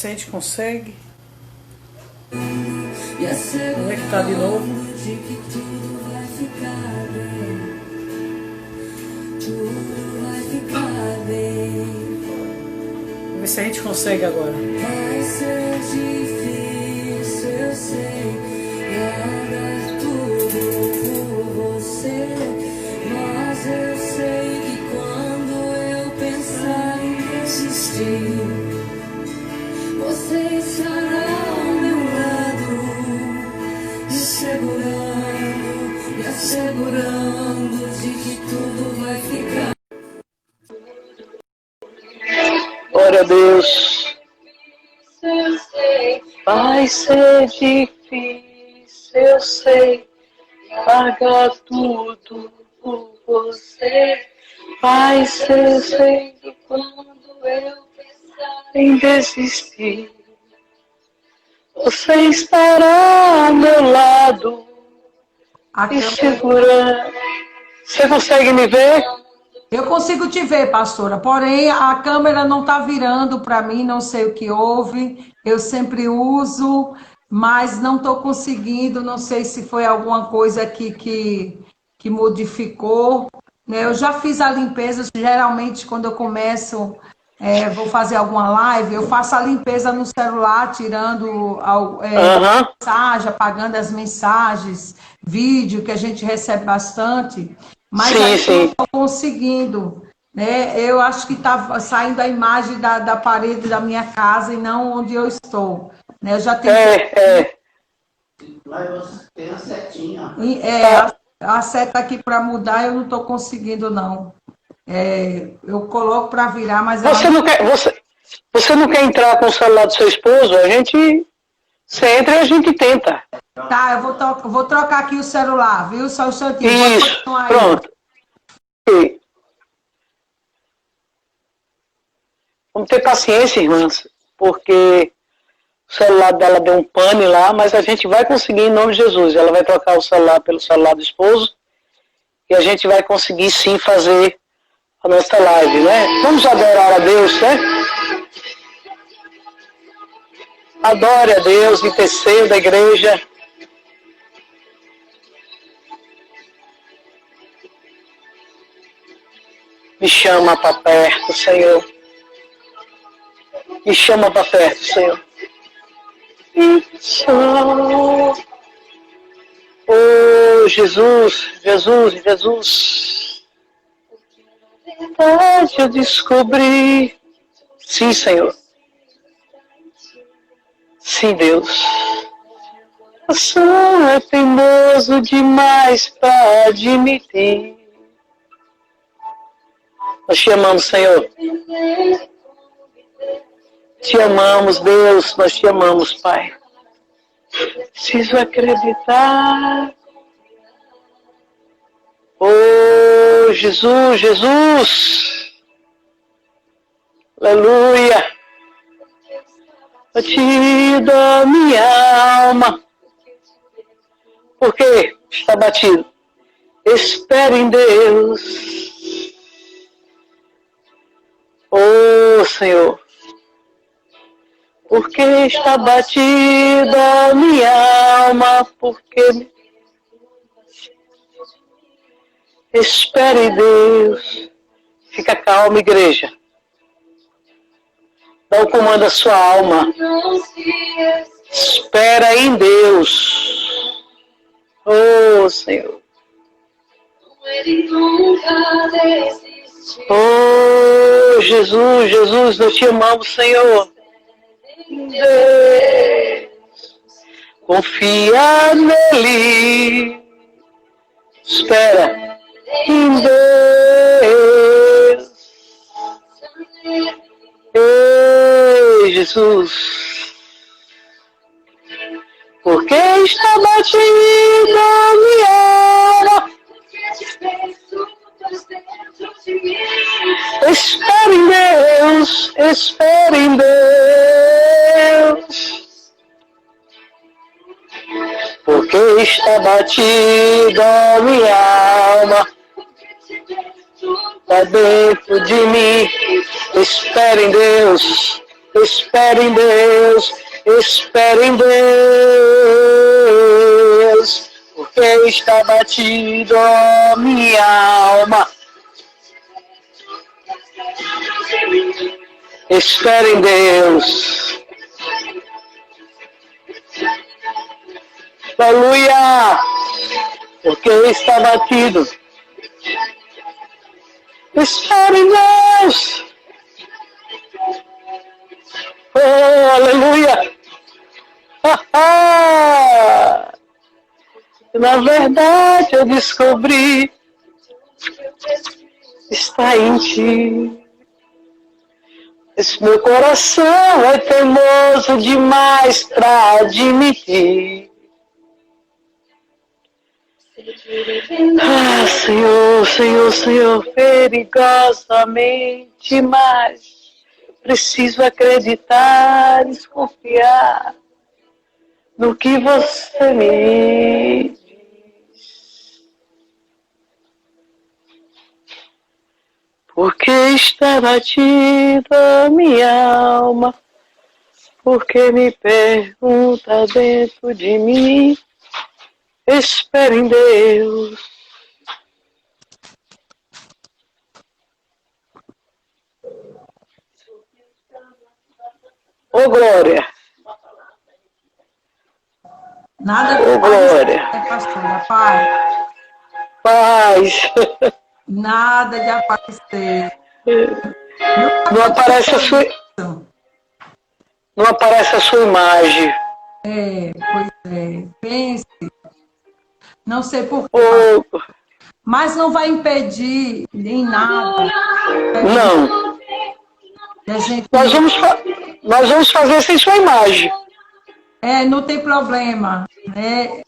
se a gente consegue. Vamos ver que tá de novo. Vamos ver se a gente consegue agora. Vai ser difícil, eu sei, largar tudo por você, mas eu sei que quando eu pensar em desistir, você estará ao meu lado, me assegurando de que tudo vai ficar. Glória a Deus. Vai ser difícil, eu sei, largar tudo por você. Vai ser sempre quando eu pensar em desistir, você estará ao meu lado, me segurando. Você consegue me ver? Eu consigo te ver, pastora, porém a câmera não está virando para mim, não sei o que houve. Eu sempre uso, mas não estou conseguindo, não sei se foi alguma coisa aqui que modificou, né? Eu já fiz a limpeza, geralmente quando eu começo, vou fazer alguma live, eu faço a limpeza no celular, tirando mensagem, apagando as mensagens, vídeo que a gente recebe bastante. Mas aí eu não estou conseguindo, né? Eu acho que está saindo a imagem da parede da minha casa e não onde eu estou. Né? Eu já tenho. Lá você tem a setinha. A seta aqui para mudar eu não estou conseguindo, não. Eu coloco para virar, mas... Você não quer entrar com o celular do seu esposo? Você entra e a gente tenta. Tá, eu vou trocar aqui o celular, viu? Só um instantinho. Isso, pronto. Okay. Vamos ter paciência, irmãs, porque o celular dela deu um pane lá, mas a gente vai conseguir em nome de Jesus. Ela vai trocar o celular pelo celular do esposo e a gente vai conseguir sim fazer a nossa live, né? Vamos adorar a Deus, né? Adore a Deus, interceda da igreja. Me chama para perto, Senhor. Me chama para perto, Senhor. Me chama. Oh, Jesus, Jesus, Jesus. Verdade eu descobri. Sim, Senhor. Sim, Deus. Você é teimoso demais para admitir. Nós te amamos, Senhor. Te amamos, Deus. Nós te amamos, Pai. Preciso acreditar. Oh, Jesus, Jesus. Aleluia. Batida minha alma. Por quê? Está batido. Espere em Deus. Oh, Senhor, porque está batida minha alma, porque espere em Deus. Fica calma, igreja. Dá o comando à sua alma. Espera em Deus. Oh, Senhor. Oh, Jesus, Jesus, nós te amamos, Senhor. Deus, confia nele. Espera em Deus. Ei, Jesus, porque está batida minha alma. Espere em Deus, espere em Deus, porque está batida minha alma, está dentro de mim. Espere em Deus, Espere em Deus, espere em Deus, porque está batido a minha alma. Espere em Deus. Aleluia, porque está batido. Espere em Deus. Oh, aleluia. Na verdade eu descobri, está em ti. Esse meu coração é teimoso demais para admitir. Ah, Senhor, Senhor, Senhor, perigosamente, mas preciso acreditar, desconfiar no que você me diz. Porque está batida minha alma, porque me pergunta dentro de mim. Espere em Deus. Ô, Glória. Nada de Ô, Glória. pastora, Pai. Paz. Nada de aparecer. Não aparece a sua, não aparece a sua imagem. Pois é. Pense. Não sei por quê, Ô, mas não vai impedir em nada. não. A gente... Nós vamos fazer sem sua imagem. não tem problema.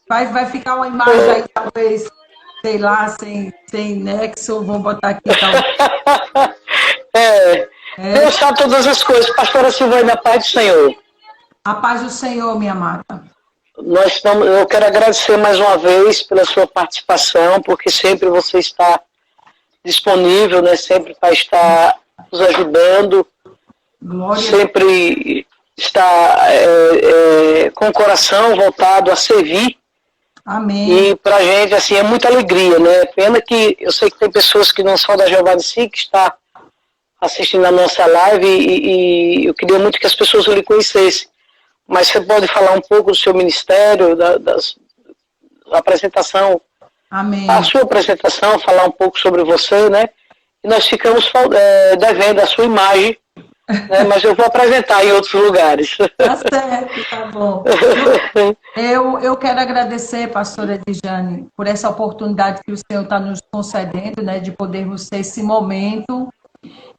Vai ficar uma imagem aí, talvez, sei lá, sem nexo. Vamos botar aqui, talvez. Deus sabe todas as coisas. Pastora Silvânia, a paz do Senhor. A paz do Senhor, minha amada. Eu quero agradecer mais uma vez pela sua participação, porque sempre você está disponível, né? Sempre para estar nos ajudando. Glória. Sempre está com o coração voltado a servir. Amém. E para a gente, assim, é muita alegria, né? Pena que eu sei que tem pessoas que não são da Jeová de Si, que está assistindo a nossa live, e eu queria muito que as pessoas lhe conhecessem. Mas você pode falar um pouco do seu ministério, da apresentação, Amém. a sua apresentação, falar um pouco sobre você, né? E nós ficamos devendo a sua imagem, né? Mas eu vou apresentar em outros lugares. Tá certo, tá bom. Eu quero agradecer, pastora Edjane, por essa oportunidade que o Senhor está nos concedendo, né? De podermos ter esse momento.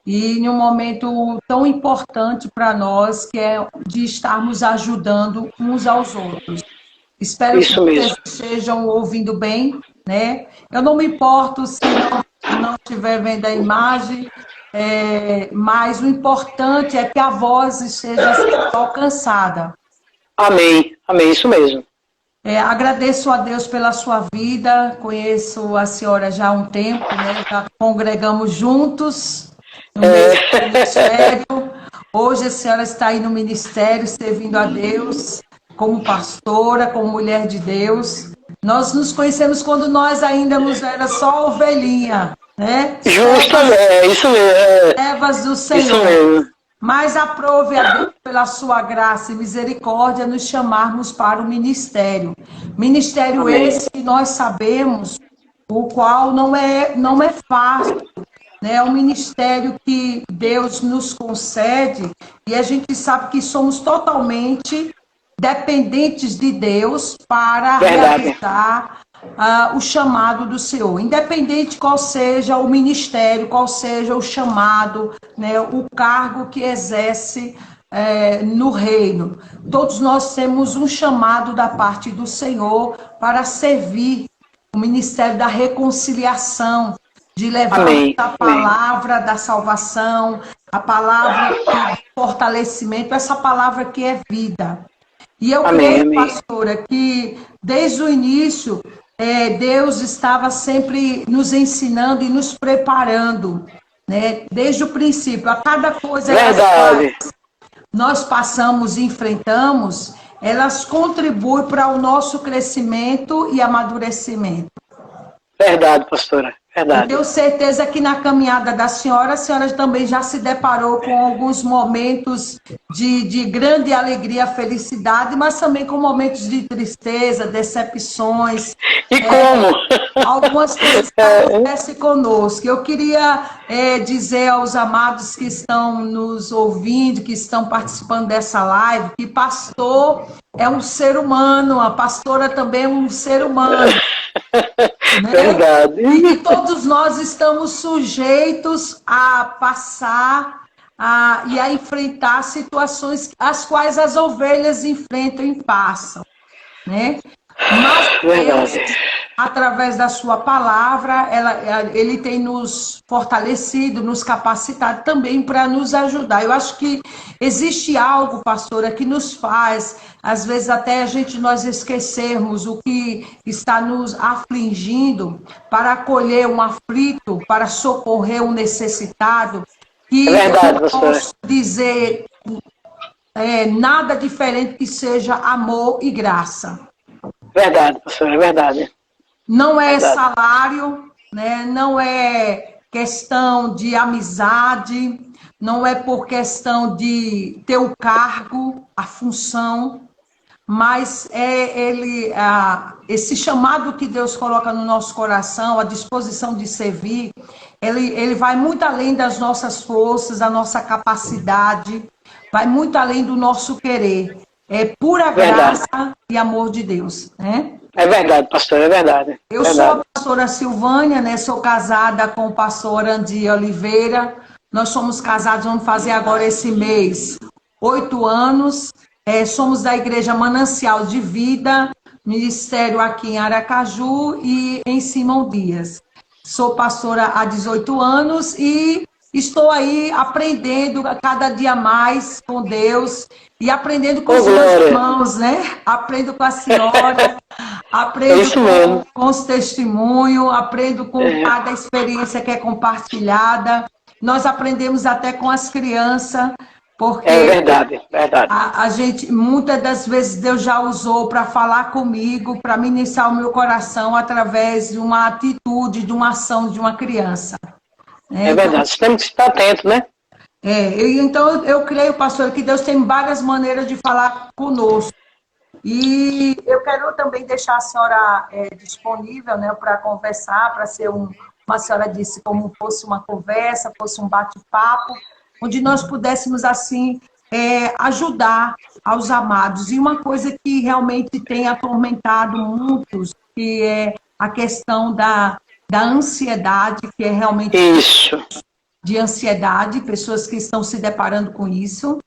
E em um momento tão importante para nós, que é de estarmos ajudando uns aos outros. Espero Isso que mesmo. vocês estejam ouvindo bem, né? Eu não me importo se não estiver vendo a imagem, mas o importante é que a voz esteja sendo alcançada. Amém, amém, isso mesmo. Agradeço a Deus pela sua vida, conheço a senhora já há um tempo, né? Já congregamos juntos no mesmo ministério. Hoje a senhora está aí no ministério, servindo a Deus, como pastora, como mulher de Deus. Nós nos conhecemos quando nós ainda era só ovelhinha, né? Justo, isso mesmo. Servas do Isso Senhor. mesmo. Mas aprove a Deus, pela sua graça e misericórdia, nos chamarmos para o ministério. Ministério Amém. esse que nós sabemos, o qual não é fácil. É um ministério que Deus nos concede e a gente sabe que somos totalmente dependentes de Deus para realizar o chamado do Senhor. Independente qual seja o ministério, qual seja o chamado, né, o cargo que exerce no reino. Todos nós temos um chamado da parte do Senhor para servir o ministério da reconciliação, de levar a palavra da salvação, a palavra de fortalecimento, essa palavra que é vida. E eu creio, pastora, que desde o início, Deus estava sempre nos ensinando e nos preparando, né? Desde o princípio, a cada coisa que faz, nós passamos e enfrentamos, elas contribuem para o nosso crescimento e amadurecimento. Verdade, pastora. Eu Verdade. tenho certeza que na caminhada da senhora, a senhora também já se deparou com alguns momentos de grande alegria, felicidade, mas também com momentos de tristeza, decepções. E como? Algumas coisas que acontecem conosco. Eu queria dizer aos amados que estão nos ouvindo, que estão participando dessa live, que pastor é um ser humano, a pastora também é um ser humano. Né? Verdade. E que todos nós estamos sujeitos a passar e a enfrentar situações as quais as ovelhas enfrentam e passam, né? Mas Deus, através da sua palavra, ele tem nos fortalecido, nos capacitado também para nos ajudar. Eu acho que existe algo, pastora, que nos faz, às vezes até nós esquecermos o que está nos afligindo para acolher um aflito, para socorrer um necessitado. Que verdade, eu não posso dizer nada diferente que seja amor e graça. Verdade, pastor, é verdade. Não é salário, né? Não é questão de amizade, não é por questão de ter o cargo, a função, mas esse chamado que Deus coloca no nosso coração, a disposição de servir, ele vai muito além das nossas forças, da nossa capacidade, vai muito além do nosso querer. É pura graça e amor de Deus, né? É verdade, pastor, é verdade. Eu sou a pastora Silvânia, né? Sou casada com o pastor Andi Oliveira. Nós somos casados, vamos fazer agora esse mês 8 anos. Somos da Igreja Manancial de Vida, ministério aqui em Aracaju e em Simão Dias. Sou pastora há 18 anos e estou aí aprendendo cada dia mais com Deus e aprendendo com os meus irmãos, né? Aprendo com a senhora, aprendo com os testemunhos, aprendo com cada experiência que é compartilhada. Nós aprendemos até com as crianças, porque verdade. A gente, muitas das vezes, Deus já usou para falar comigo, para ministrar o meu coração através de uma atitude, de uma ação de uma criança. É verdade, temos que estar atento, né? Então eu creio, pastor, que Deus tem várias maneiras de falar conosco. E eu quero também deixar a senhora disponível, né, para conversar, para ser a senhora disse, como fosse uma conversa, fosse um bate-papo, onde nós pudéssemos, assim, ajudar aos amados. E uma coisa que realmente tem atormentado muitos, que é a questão da ansiedade, que é realmente isso. De ansiedade, pessoas que estão se deparando com isso.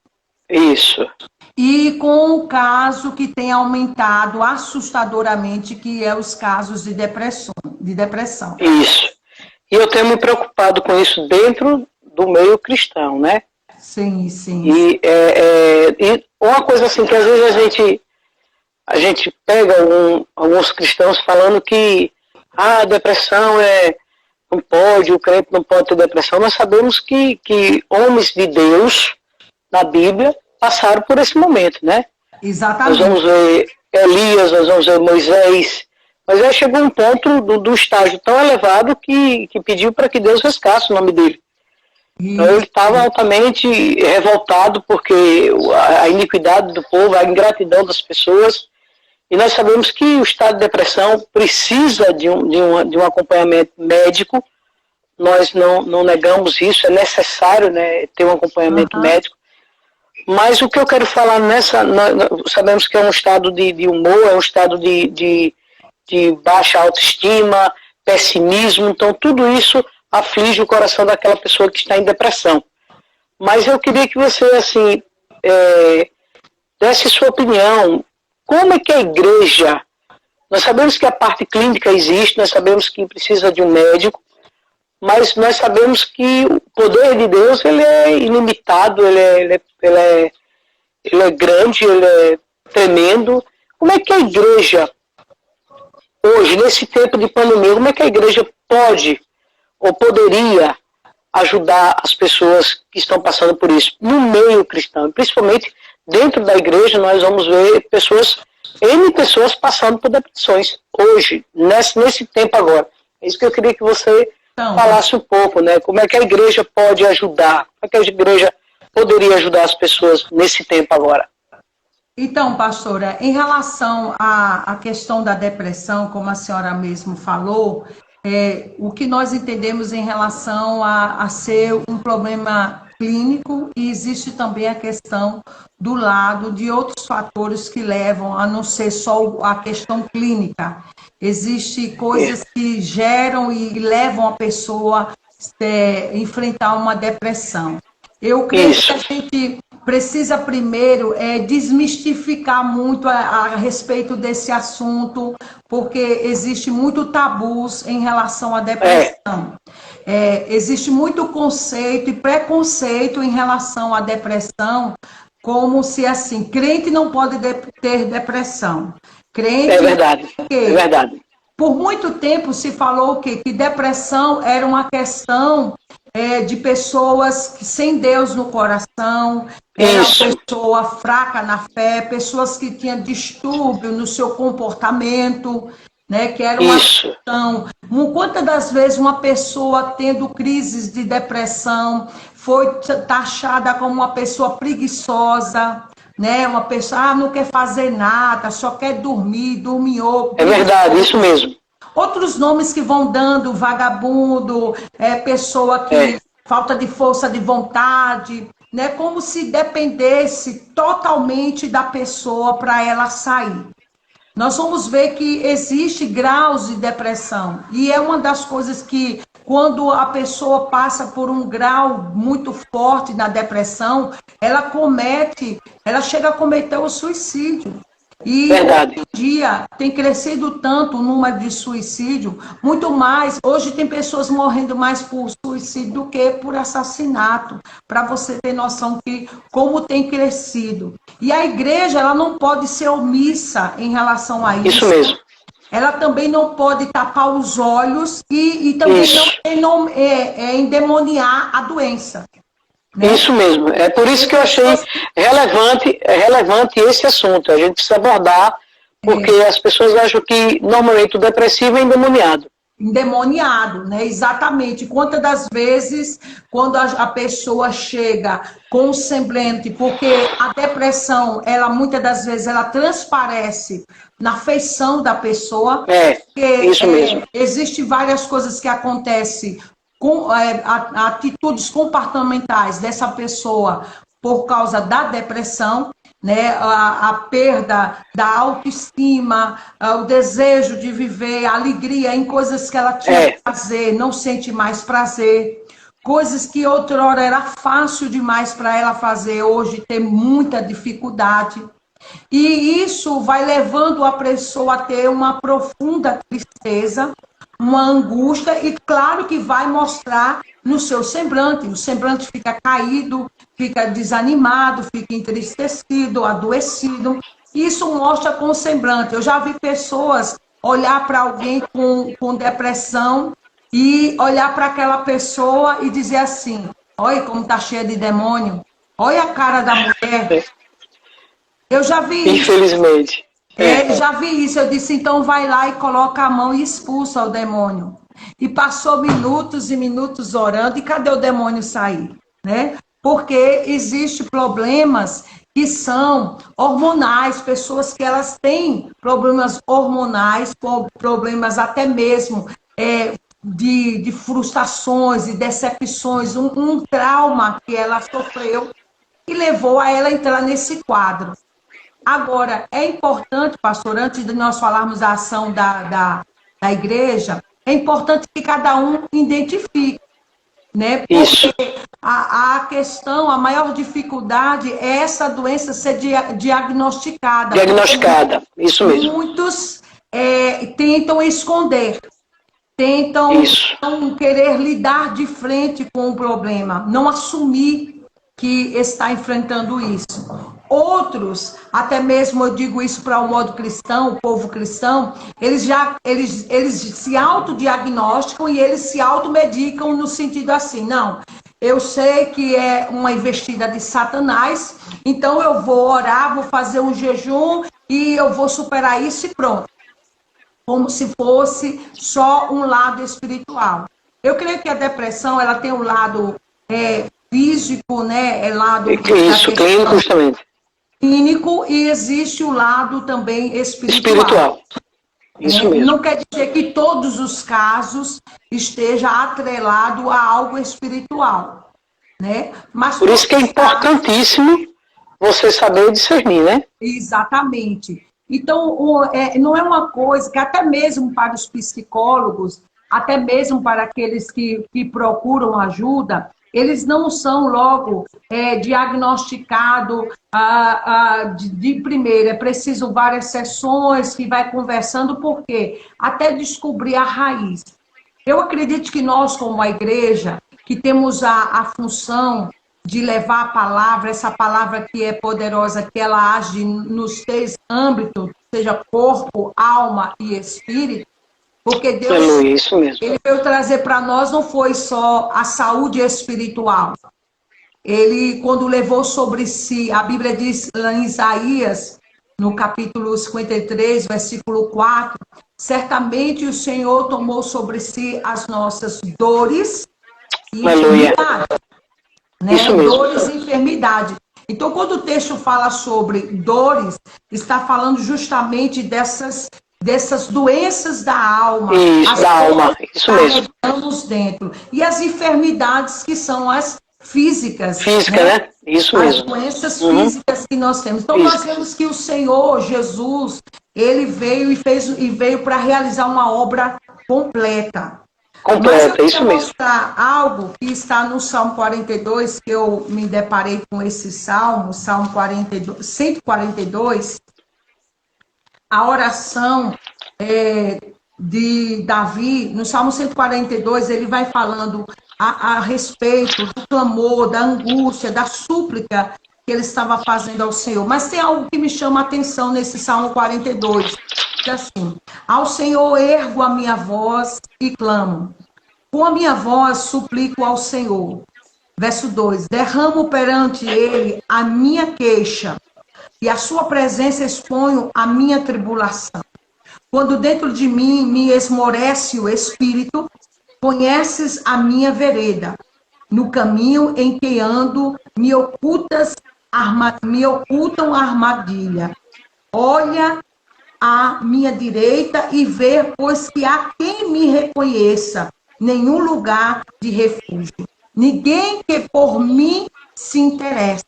Isso. E com o caso que tem aumentado assustadoramente, que é os casos de depressão. Isso. E eu tenho me preocupado com isso dentro do meio cristão, né? Sim, sim. E uma coisa assim, que às vezes a gente pega alguns cristãos falando que a depressão não pode, o crente não pode ter depressão. Nós sabemos que homens de Deus, na Bíblia, passaram por esse momento, né? Exatamente. Nós vamos ver Elias, nós vamos ver Moisés. Moisés chegou a um ponto do estágio tão elevado que pediu para que Deus rescatasse o nome dele. Então ele estava altamente revoltado porque a iniquidade do povo, a ingratidão das pessoas. E nós sabemos que o estado de depressão precisa de um acompanhamento médico. Nós não negamos isso, é necessário, né, ter um acompanhamento médico. Mas o que eu quero falar sabemos que é um estado de humor, é um estado de baixa autoestima, pessimismo. Então tudo isso aflige o coração daquela pessoa que está em depressão. Mas eu queria que você, assim, desse sua opinião. Como é que a igreja, nós sabemos que a parte clínica existe, nós sabemos que precisa de um médico, mas nós sabemos que o poder de Deus, ele é ilimitado, ele é grande, ele é tremendo. Como é que a igreja, hoje, nesse tempo de pandemia, como é que a igreja pode ou poderia ajudar as pessoas que estão passando por isso. No meio cristão, principalmente dentro da igreja, nós vamos ver N pessoas passando por depressões hoje, nesse tempo agora. É isso que eu queria que você falasse um pouco, né? Como é que a igreja pode ajudar? Como é que a igreja poderia ajudar as pessoas nesse tempo agora? Então, pastora, em relação à questão da depressão, como a senhora mesmo falou, o que nós entendemos em relação a ser um problema clínico, e existe também a questão do lado de outros fatores que levam a não ser só a questão clínica. Existem coisas que geram e levam a pessoa a enfrentar uma depressão. Eu creio que a gente precisa primeiro desmistificar muito a respeito desse assunto, porque existe muito tabus em relação à depressão. Existe muito conceito e preconceito em relação à depressão, como se assim, crente não pode ter depressão. Crente, é verdade, é verdade. Por muito tempo se falou que depressão era uma questão de pessoas sem Deus no coração, era uma pessoa fraca na fé, pessoas que tinham distúrbio no seu comportamento, né, que era uma questão. Quantas das vezes uma pessoa tendo crises de depressão foi taxada como uma pessoa preguiçosa, né? Uma pessoa não quer fazer nada, só quer dormir, dorminhoco. É verdade, isso mesmo. Outros nomes que vão dando, vagabundo, pessoa que falta de força de vontade, né? Como se dependesse totalmente da pessoa para ela sair. Nós vamos ver que existe graus de depressão, e é uma das coisas que, quando a pessoa passa por um grau muito forte na depressão, ela chega a cometer o suicídio. E hoje em dia tem crescido tanto o número de suicídio, muito mais. Hoje tem pessoas morrendo mais por suicídio do que por assassinato, para você ter noção de como tem crescido. E a igreja, ela não pode ser omissa em relação a isso. Isso mesmo. Ela também não pode tapar os olhos e também não endemoniar a doença. Né? Isso mesmo. É por isso que eu achei relevante esse assunto. A gente precisa abordar, porque as pessoas acham que normalmente o depressivo é endemoniado. Endemoniado, né? Exatamente. Quantas das vezes, quando a pessoa chega com um semblante, porque a depressão, muitas das vezes, ela transparece na feição da pessoa. Isso mesmo. Existem várias coisas que acontecem com atitudes comportamentais dessa pessoa por causa da depressão, né? A perda da autoestima, o desejo de viver, a alegria em coisas que ela tinha que fazer, não sente mais prazer. Coisas que outrora era fácil demais para ela fazer, hoje tem muita dificuldade. E isso vai levando a pessoa a ter uma profunda tristeza, uma angústia, e claro que vai mostrar no seu semblante. O semblante fica caído, fica desanimado, fica entristecido, adoecido. Isso mostra com o semblante. Eu já vi pessoas olhar para alguém com depressão e olhar para aquela pessoa e dizer assim: olha como está cheia de demônio, olha a cara da mulher. Eu já vi isso. Infelizmente. Já vi isso. Eu disse, então vai lá e coloca a mão e expulsa o demônio. E passou minutos e minutos orando, e cadê o demônio sair? Né? Porque existem problemas que são hormonais, pessoas que elas têm problemas hormonais, problemas até mesmo de frustrações e decepções, um trauma que ela sofreu e levou a ela entrar nesse quadro. Agora, é importante, pastor, antes de nós falarmos da ação da igreja, é importante que cada um identifique, né? Porque a questão, a maior dificuldade é essa doença ser diagnosticada. Diagnosticada, isso mesmo. Muitos tentam esconder, tentam não querer lidar de frente com o problema, não assumir que está enfrentando isso. Outros, até mesmo eu digo isso para o modo cristão, o povo cristão, eles se autodiagnosticam e eles se automedicam no sentido assim, não, eu sei que é uma investida de Satanás, então eu vou orar, vou fazer um jejum e eu vou superar isso e pronto. Como se fosse só um lado espiritual. Eu creio que a depressão, ela tem um lado físico, né? É lado Isso, clínico justamente. Clínico, e existe o lado também espiritual. Isso mesmo. Não quer dizer que todos os casos esteja atrelado a algo espiritual, né? Mas por isso que é importantíssimo você saber discernir, né? Exatamente. Então, não é uma coisa que até mesmo para os psicólogos, até mesmo para aqueles que procuram ajuda, eles não são logo diagnosticados de primeira. É preciso várias sessões que vai conversando, por quê? Até descobrir a raiz. Eu acredito que nós, como a igreja, que temos a função de levar a palavra, essa palavra que é poderosa, que ela age nos 3 âmbitos, seja corpo, alma e espírito, porque Deus, isso mesmo. Ele veio trazer para nós não foi só a saúde espiritual. Ele, quando levou sobre si, a Bíblia diz lá em Isaías, no capítulo 53, versículo 4, certamente o Senhor tomou sobre si as nossas dores e enfermidades. Né? Dores e enfermidade. Então, quando o texto fala sobre dores, está falando justamente dessas doenças da alma. Isso, da alma, isso mesmo. Carregamos dentro. E as enfermidades que são as físicas. Física, né? Isso mesmo. As doenças físicas que nós temos. Então, nós vemos que o Senhor Jesus, ele veio e veio para realizar uma obra completa. Completa, isso mesmo. Mas eu vou mostrar algo que está no Salmo 42, que eu me deparei com esse Salmo 142, a oração de Davi, no Salmo 142, ele vai falando a respeito do clamor, da angústia, da súplica que ele estava fazendo ao Senhor. Mas tem algo que me chama a atenção nesse Salmo 42, que é assim: ao Senhor ergo a minha voz e clamo. Com a minha voz suplico ao Senhor. Verso 2: derramo perante ele a minha queixa, e a sua presença exponho a minha tribulação. Quando dentro de mim me esmorece o espírito, conheces a minha vereda. No caminho em que ando, me ocultam armadilha. Olha à minha direita e vê, pois que há quem me reconheça, nenhum lugar de refúgio. Ninguém que por mim se interessa.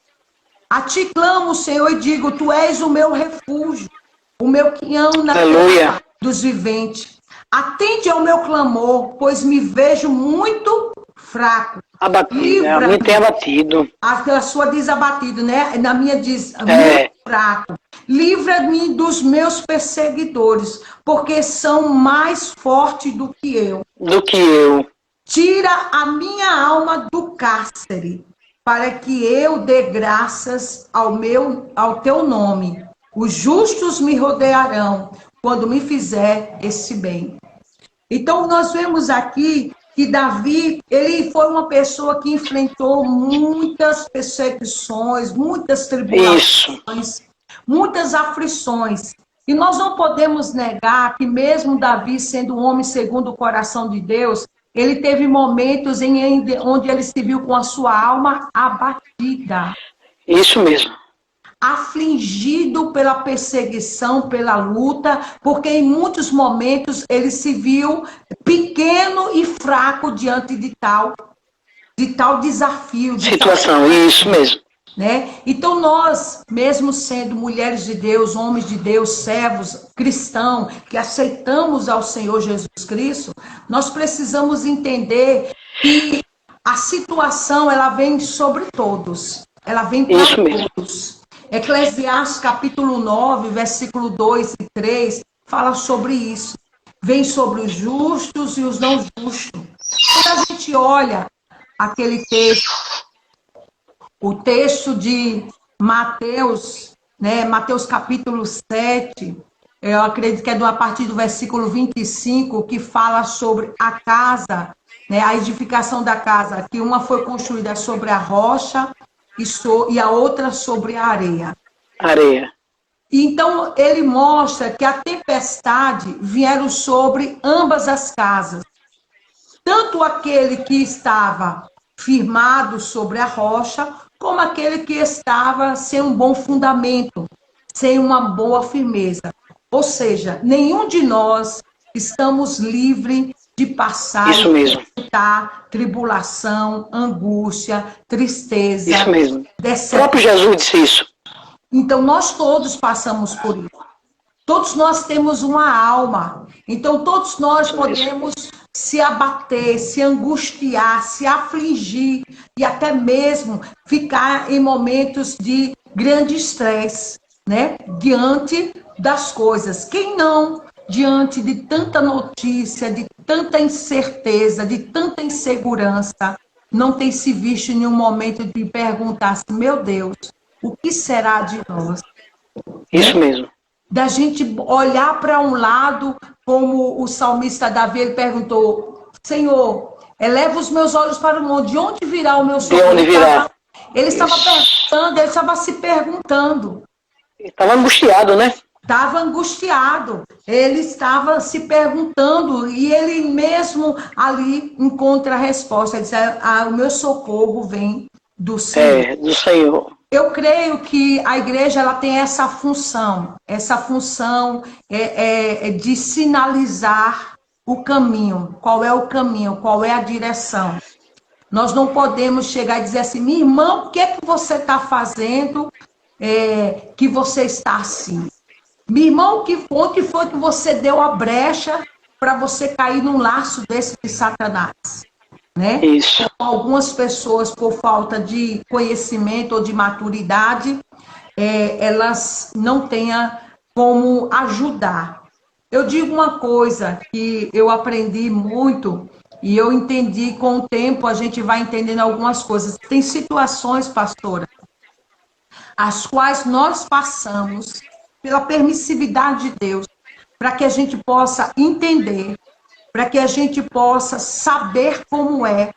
A ti clamo, Senhor, e digo, tu és o meu refúgio, o meu quião na terra dos viventes. Atende ao meu clamor, pois me vejo muito fraco. Abatido, a minha tem abatido. A sua diz abatido, né? Na minha diz muito fraco. Livra-me dos meus perseguidores, porque são mais fortes do que eu. Tira a minha alma do cárcere, para que eu dê graças ao teu nome. Os justos me rodearão quando me fizer esse bem. Então, nós vemos aqui que Davi, ele foi uma pessoa que enfrentou muitas perseguições, muitas tribulações, muitas aflições. E nós não podemos negar que mesmo Davi, sendo um homem segundo o coração de Deus, ele teve momentos onde ele se viu com a sua alma abatida. Isso mesmo. Afligido pela perseguição, pela luta, porque em muitos momentos ele se viu pequeno e fraco diante de tal desafio. Situação, isso mesmo. Né? Então nós, mesmo sendo mulheres de Deus, homens de Deus, servos, cristãos, que aceitamos ao Senhor Jesus Cristo, nós precisamos entender que a situação, ela vem sobre todos. Ela vem para todos. Eclesiastes capítulo 9, versículo 2 e 3, fala sobre isso. Vem sobre os justos e os não justos. Quando a gente olha aquele texto, o texto de Mateus, né, Mateus capítulo 7, eu acredito que é a partir do versículo 25, que fala sobre a casa, né, a edificação da casa, que uma foi construída sobre a rocha e a outra sobre a areia. Areia. Então, ele mostra que a tempestade vieram sobre ambas as casas. Tanto aquele que estava firmado sobre a rocha, como aquele que estava sem um bom fundamento, sem uma boa firmeza. Ou seja, nenhum de nós estamos livres de passar, Isso mesmo. tribulação, angústia, tristeza. Isso mesmo. O decepção. próprio Jesus disse isso. Então, nós todos passamos por isso. Todos nós temos uma alma. Então, todos nós podemos se abater, se angustiar, se afligir e até mesmo ficar em momentos de grande estresse, né? Diante das coisas. Quem não, diante de tanta notícia, de tanta incerteza, de tanta insegurança, não tem se visto em nenhum momento de perguntar assim, meu Deus, o que será de nós? Isso mesmo. Da gente olhar para um lado, como o salmista Davi, ele perguntou, Senhor, eleva os meus olhos para o monte, de onde virá o meu socorro? De onde virá? Ele estava perguntando, ele estava se perguntando. Ele estava angustiado, né? Estava angustiado, ele estava se perguntando, e ele mesmo ali encontra a resposta, ele diz, o meu socorro vem do Senhor. É, do Senhor. Eu creio que a igreja ela tem essa função de sinalizar o caminho. Qual é o caminho? Qual é a direção? Nós não podemos chegar e dizer assim, minha irmã, o que é que você está fazendo que você está assim? Minha irmã, onde foi que você deu a brecha para você cair num laço desse de Satanás? Né? Isso. Algumas pessoas, por falta de conhecimento ou de maturidade, elas não tenham como ajudar. Eu digo uma coisa que eu aprendi muito e eu entendi com o tempo, a gente vai entendendo algumas coisas. Tem situações, pastora, as quais nós passamos pela permissividade de Deus, para que a gente possa entender, para que a gente possa saber como é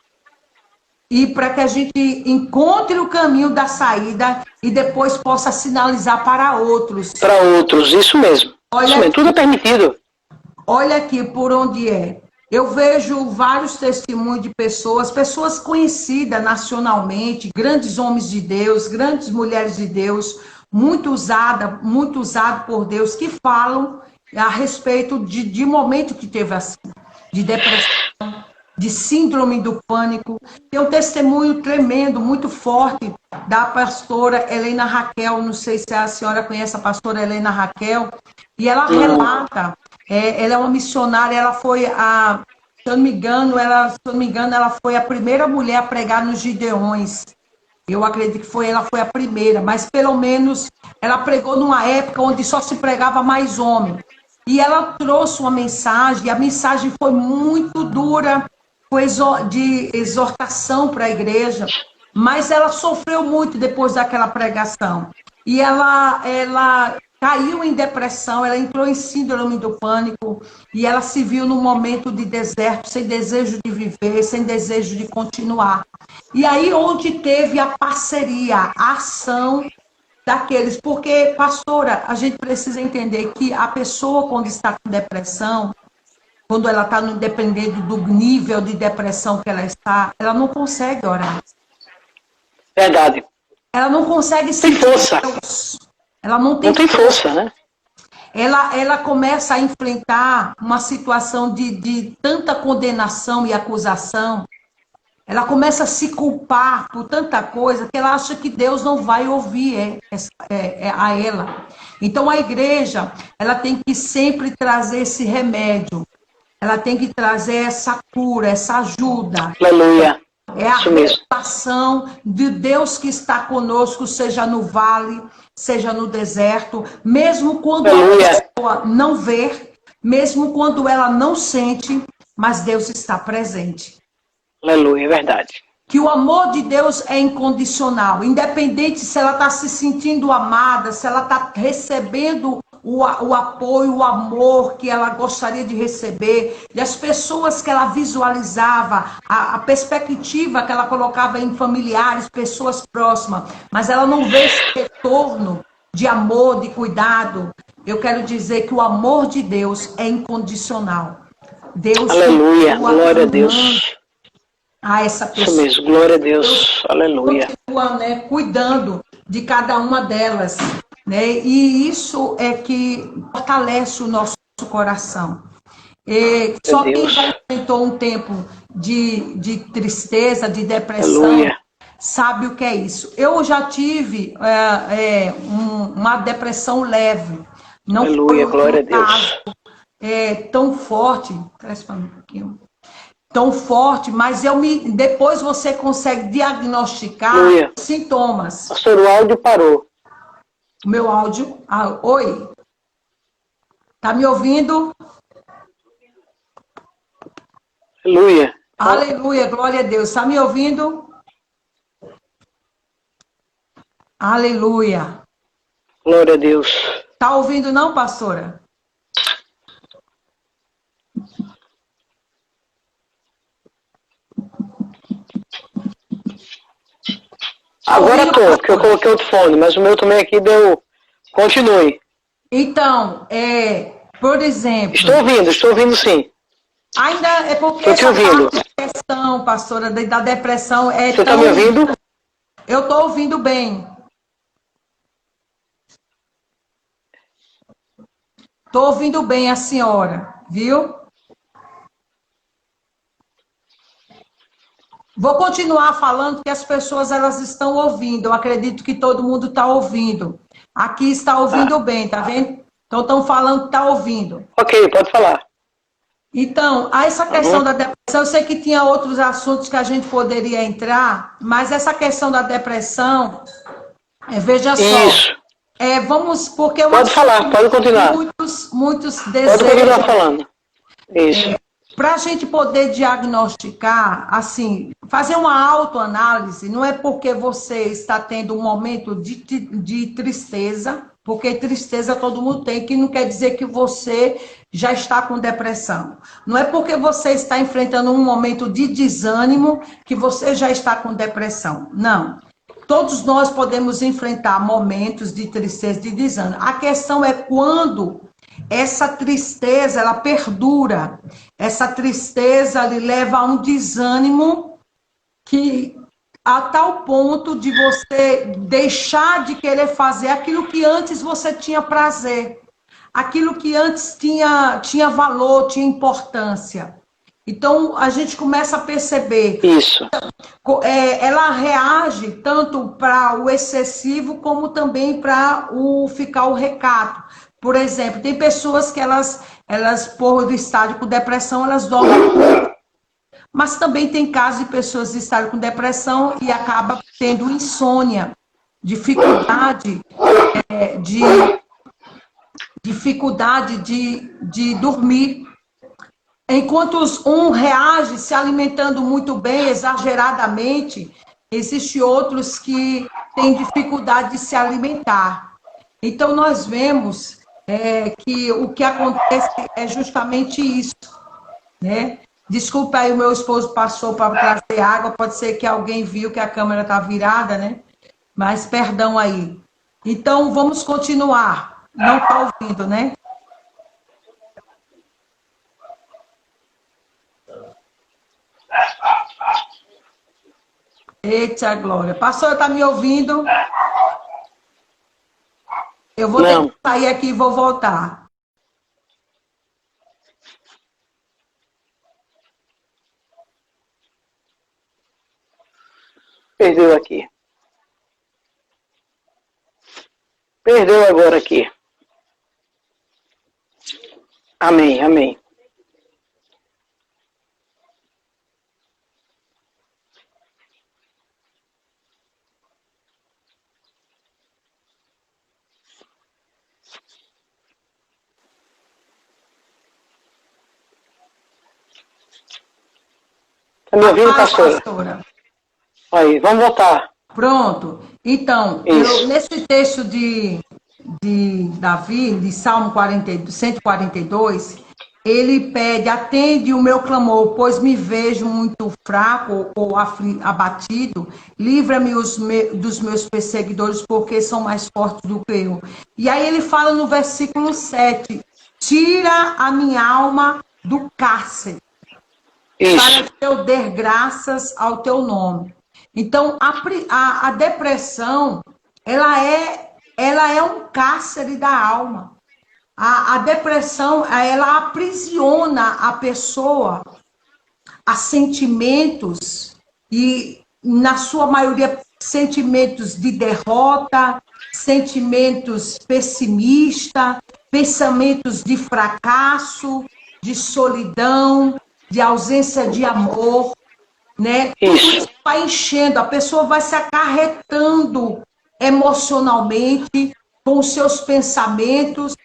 e para que a gente encontre o caminho da saída e depois possa sinalizar para outros. Para outros, isso mesmo. Olha Isso mesmo, tudo é permitido. Olha aqui por onde é. Eu vejo vários testemunhos de pessoas conhecidas nacionalmente, grandes homens de Deus, grandes mulheres de Deus, muito usado por Deus, que falam a respeito de momento que teve assim, de depressão, de síndrome do pânico. Tem um testemunho tremendo, muito forte, da pastora Helena Raquel. Não sei se a senhora conhece a pastora Helena Raquel. E ela relata, ela é uma missionária, ela foi se eu não me engano, ela foi a primeira mulher a pregar nos Gideões. Eu acredito que ela foi a primeira, mas pelo menos ela pregou numa época onde só se pregava mais homem. E ela trouxe uma mensagem, e a mensagem foi muito dura, foi de exortação para a igreja, mas ela sofreu muito depois daquela pregação. E ela caiu em depressão, ela entrou em síndrome do pânico, e ela se viu num momento de deserto, sem desejo de viver, sem desejo de continuar. E aí onde teve a parceria, a ação daqueles, porque, pastora, a gente precisa entender que a pessoa, quando está com depressão, quando ela está dependendo do nível de depressão que ela está, ela não consegue orar. Verdade. Ela não consegue sentir força. Deus. Ela não tem força, né? Ela começa a enfrentar uma situação de tanta condenação e acusação. Ela começa a se culpar por tanta coisa que ela acha que Deus não vai ouvir a ela. Então a igreja, ela tem que sempre trazer esse remédio. Ela tem que trazer essa cura, essa ajuda. Aleluia. É a revelação de Deus que está conosco, seja no vale, seja no deserto, mesmo quando Aleluia. a pessoa não vê, mesmo quando ela não sente, mas Deus está presente. Aleluia, é verdade. que o amor de Deus é incondicional, independente se ela está se sentindo amada, se ela está recebendo o apoio, o amor que ela gostaria de receber, e as pessoas que ela visualizava, a perspectiva que ela colocava em familiares, pessoas próximas, mas ela não vê esse retorno de amor, de cuidado. Eu quero dizer que o amor de Deus é incondicional. Deus Aleluia, continua glória a amando Deus. a essa Isso pessoa. mesmo, glória a Deus. Aleluia. Continua, né, cuidando de cada uma delas, né? E isso é que fortalece o nosso coração. Só quem já enfrentou um tempo de tristeza, de depressão, Aleluia. sabe o que é isso. Eu já tive uma depressão leve. Não Aleluia, foi glória a um Deus. caso tão forte. Traz para mim um pouquinho. Tão forte, mas depois você consegue diagnosticar Aleluia. sintomas. Pastor, o áudio parou. O meu áudio. Oi? Tá me ouvindo? Aleluia. Aleluia, glória a Deus. Tá me ouvindo? Aleluia. Glória a Deus. Tá ouvindo não, pastora? Agora tô, porque eu coloquei outro fone, mas o meu também aqui deu. Continue. Então, por exemplo... Estou ouvindo sim. Ainda é porque Estou te essa ouvindo. parte da depressão, pastora, da depressão é Você tão... está me ouvindo? Eu estou ouvindo bem. Estou ouvindo bem a senhora, viu? Vou continuar falando que as pessoas elas estão ouvindo. Eu acredito que todo mundo está ouvindo. Aqui está ouvindo bem, tá vendo? Então estão falando que está ouvindo. Ok, pode falar. Então, essa questão da depressão, eu sei que tinha outros assuntos que a gente poderia entrar, mas essa questão da depressão, veja só. Isso. Porque eu Pode falar, pode continuar. Muitos Pode desejos. continuar falando. Isso. Para a gente poder diagnosticar, assim, fazer uma autoanálise, não é porque você está tendo um momento de tristeza, porque tristeza todo mundo tem, que não quer dizer que você já está com depressão. Não é porque você está enfrentando um momento de desânimo que você já está com depressão. Não. Todos nós podemos enfrentar momentos de tristeza, de desânimo. A questão é quando essa tristeza, ela perdura. Essa tristeza lhe leva a um desânimo que a tal ponto de você deixar de querer fazer aquilo que antes você tinha prazer. Aquilo que antes tinha valor, tinha importância. Então, a gente começa a perceber. Isso. Ela reage tanto para o excessivo como também para ficar o recato. Por exemplo, tem pessoas que elas por estarem com depressão, elas dormem. Mas também tem casos de pessoas que estarem com depressão e acabam tendo insônia, dificuldade de dormir. Enquanto um reage se alimentando muito bem, exageradamente, existem outros que têm dificuldade de se alimentar. Então, nós vemos que o que acontece é justamente isso, né? Desculpa aí, o meu esposo passou para trazer água, pode ser que alguém viu que a câmera está virada, né? Mas perdão aí. Então, vamos continuar. Não está ouvindo, né? Eita, Glória. Pastor, está me ouvindo? Eu vou ter que sair aqui e vou voltar. Perdeu aqui. Perdeu agora aqui. Amém, amém. Está me ouvindo, pastora? Aí, vamos voltar. Pronto. Então, nesse texto de Davi, de Salmo 142, ele pede: atende o meu clamor, pois me vejo muito fraco ou abatido. Livra-me dos meus perseguidores, porque são mais fortes do que eu. E aí ele fala no versículo 7, tira a minha alma do cárcere, para que eu dê graças ao teu nome. Então, a depressão, ela é um cárcere da alma. A depressão, ela aprisiona a pessoa a sentimentos, e na sua maioria, sentimentos de derrota, sentimentos pessimistas, pensamentos de fracasso, de solidão, de ausência de amor, né? Tudo isso vai enchendo, a pessoa vai se acarretando emocionalmente com os seus pensamentos.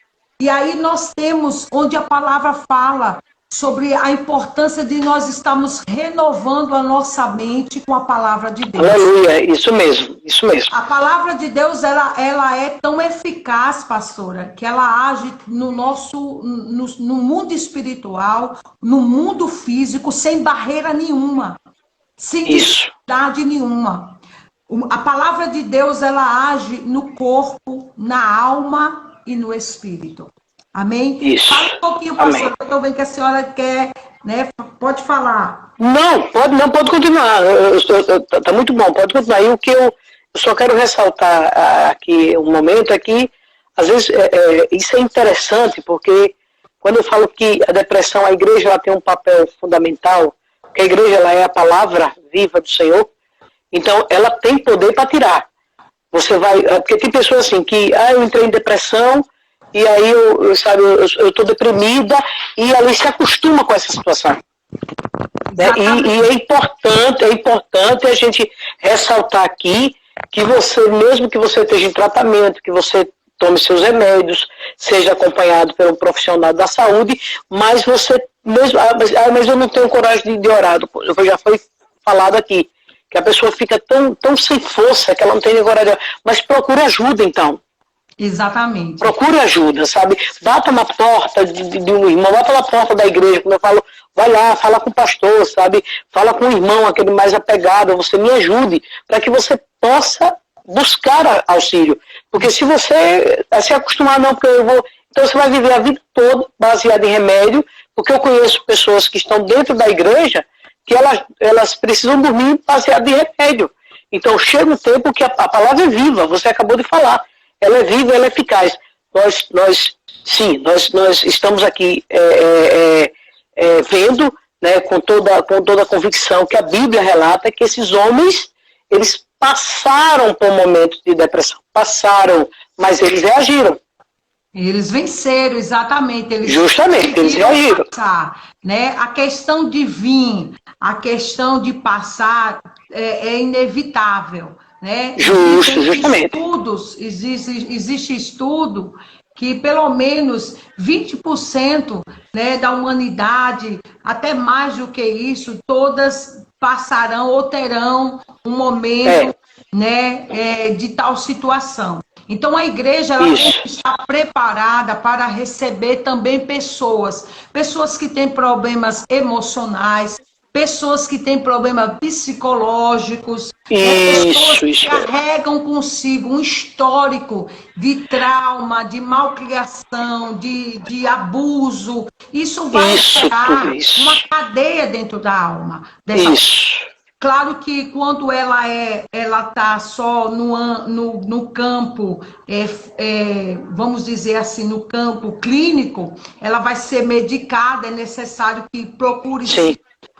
E aí nós temos onde a palavra fala sobre a importância de nós estarmos renovando a nossa mente com a palavra de Deus. Aleluia, isso mesmo, isso mesmo. A palavra de Deus, ela é tão eficaz, pastora, que ela age no mundo espiritual, no mundo físico, sem barreira nenhuma, sem dificuldade nenhuma. A palavra de Deus, ela age no corpo, na alma e no espírito. Amém? Isso. Fala um pouquinho, pastor, eu estou vendo que a senhora quer, né? Pode falar. Não, pode continuar. Tá muito bom, pode continuar. E o que eu só quero ressaltar aqui um momento é que, às vezes, isso é interessante, porque quando eu falo que a depressão, a igreja ela tem um papel fundamental, porque a igreja ela é a palavra viva do Senhor, então ela tem poder para tirar. Você vai, porque tem pessoas assim que, eu entrei em depressão, e aí eu estou deprimida, e ali se acostuma com essa situação. Né? E é importante a gente ressaltar aqui que você, mesmo que você esteja em tratamento, que você tome seus remédios, seja acompanhado por um profissional da saúde, mas você mesmo, mas eu não tenho coragem de orar, já foi falado aqui, que a pessoa fica tão sem força que ela não tem nem coragem de orar, mas procure ajuda então. Exatamente. Procure ajuda, sabe? Bata na porta de um irmão, bata na porta da igreja, como eu falo, vai lá, fala com o pastor, sabe? Fala com o irmão, aquele mais apegado, você me ajude, para que você possa buscar auxílio. Porque se você se acostumar, não, porque eu vou... Então você vai viver a vida toda baseada em remédio, porque eu conheço pessoas que estão dentro da igreja que elas precisam dormir baseado em remédio. Então chega um tempo que a palavra é viva, você acabou de falar. Ela é viva, ela é eficaz. Nós estamos aqui vendo, né, com toda a convicção que a Bíblia relata que esses homens, eles passaram por momentos de depressão. Passaram, mas eles reagiram. Eles venceram, exatamente. Justamente, eles reagiram. Passar, né? A questão de vir, a questão de passar é inevitável. Né? Justamente. Existe estudo que pelo menos 20%, né, da humanidade, até mais do que isso, todas passarão ou terão um momento né, de tal situação. Então a igreja ela tem que estar preparada para receber também pessoas que têm problemas emocionais, pessoas que têm problemas psicológicos, pessoas que carregam consigo um histórico de trauma, de malcriação, de abuso. Isso vai gerar uma cadeia dentro da alma. Claro que quando ela está só no campo, vamos dizer assim, no campo clínico, ela vai ser medicada, é necessário que procure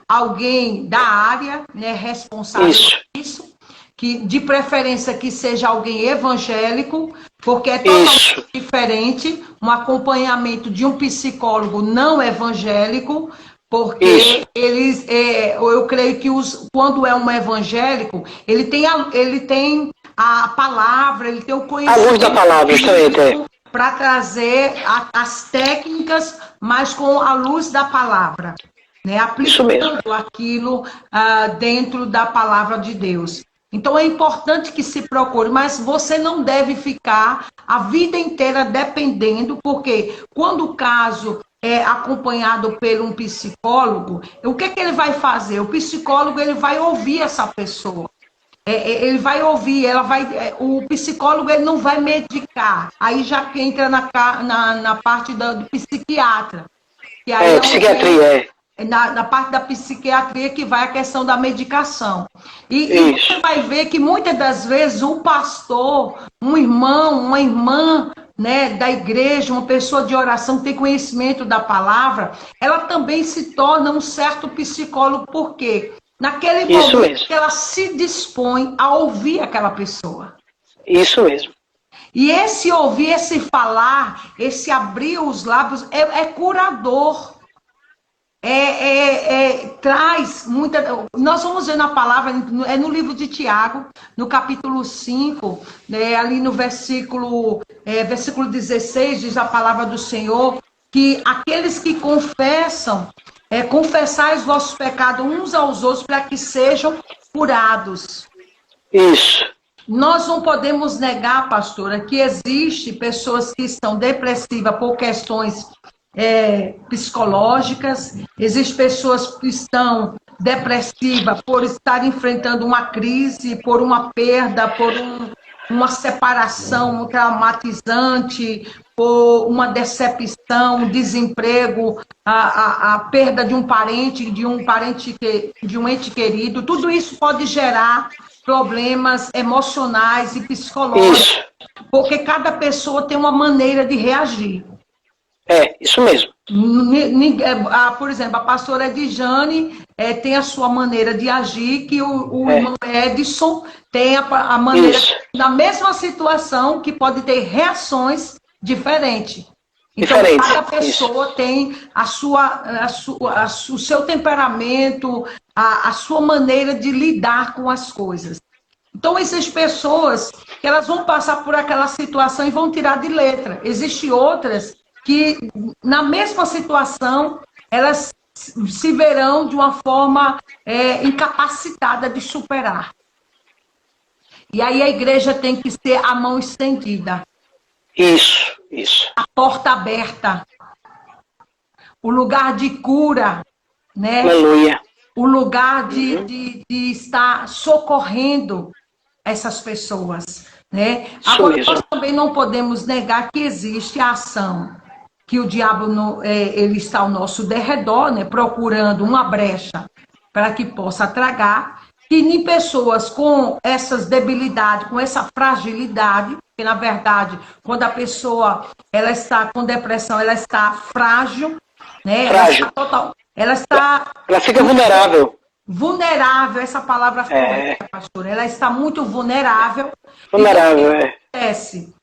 alguém da área, né, responsável por isso, que de preferência que seja alguém evangélico, porque é totalmente diferente um acompanhamento de um psicólogo não evangélico, porque eu creio que quando é um evangélico, ele tem a palavra, ele tem o conhecimento. A luz da palavra, justamente. Para trazer as técnicas, mas com a luz da palavra. né? Isso mesmo. Aplicando aquilo dentro da palavra de Deus. Então é importante que se procure, mas você não deve ficar a vida inteira dependendo, porque quando o caso é acompanhado por um psicólogo, o que é que ele vai fazer? O psicólogo ele vai ouvir essa pessoa. Ele vai ouvir, o psicólogo ele não vai medicar. Aí já entra na parte do psiquiatra. Que aí psiquiatria, na parte da psiquiatria que vai a questão da medicação. E você vai ver que muitas das vezes o pastor, um irmão, uma irmã, né, da igreja, uma pessoa de oração que tem conhecimento da palavra, ela também se torna um certo psicólogo, porque naquele momento que ela se dispõe a ouvir aquela pessoa. Isso mesmo. E esse ouvir, esse falar, esse abrir os lábios, é curador. Traz muita... Nós vamos ver na palavra, no livro de Tiago, no capítulo 5, ali no versículo 16, diz a palavra do Senhor, que aqueles que confessam, confessai os vossos pecados uns aos outros para que sejam curados. Isso. Nós não podemos negar, pastora, que existe pessoas que estão depressivas por questões psicológicas, existem pessoas que estão depressivas por estar enfrentando uma crise, por uma perda, por uma separação traumatizante, por uma decepção, um desemprego, a perda de um parente, de um ente querido. Tudo isso pode gerar problemas emocionais e psicológicos, porque cada pessoa tem uma maneira de reagir. Isso mesmo. Por exemplo, a pastora Edjane tem a sua maneira de agir, que o irmão Edson tem a maneira, na mesma situação, que pode ter reações diferentes. Então, cada pessoa tem o seu temperamento, a sua maneira de lidar com as coisas. Então, essas pessoas, que elas vão passar por aquela situação e vão tirar de letra. Existem outras que, na mesma situação, elas se verão de uma forma incapacitada de superar. E aí a igreja tem que ser a mão estendida. Isso. A porta aberta. O lugar de cura, né? Aleluia. O lugar de estar socorrendo essas pessoas, né? Agora, nós também não podemos negar que existe a ação, que o diabo ele está ao nosso derredor, né, procurando uma brecha para que possa tragar, que em pessoas com essas debilidades, com essa fragilidade, que na verdade, quando a pessoa ela está com depressão, ela está frágil, né? Frágil. Ela fica vulnerável. Vulnerável, essa palavra correta, pastor. Ela está muito vulnerável. Vulnerável, acontece?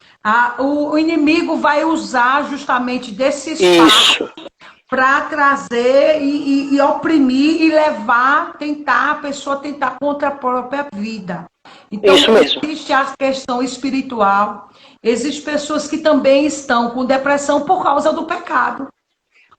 O inimigo vai usar justamente desse espaço para trazer e oprimir e levar, a pessoa tentar contra a própria vida. Então, existe a questão espiritual. Existem pessoas que também estão com depressão por causa do pecado.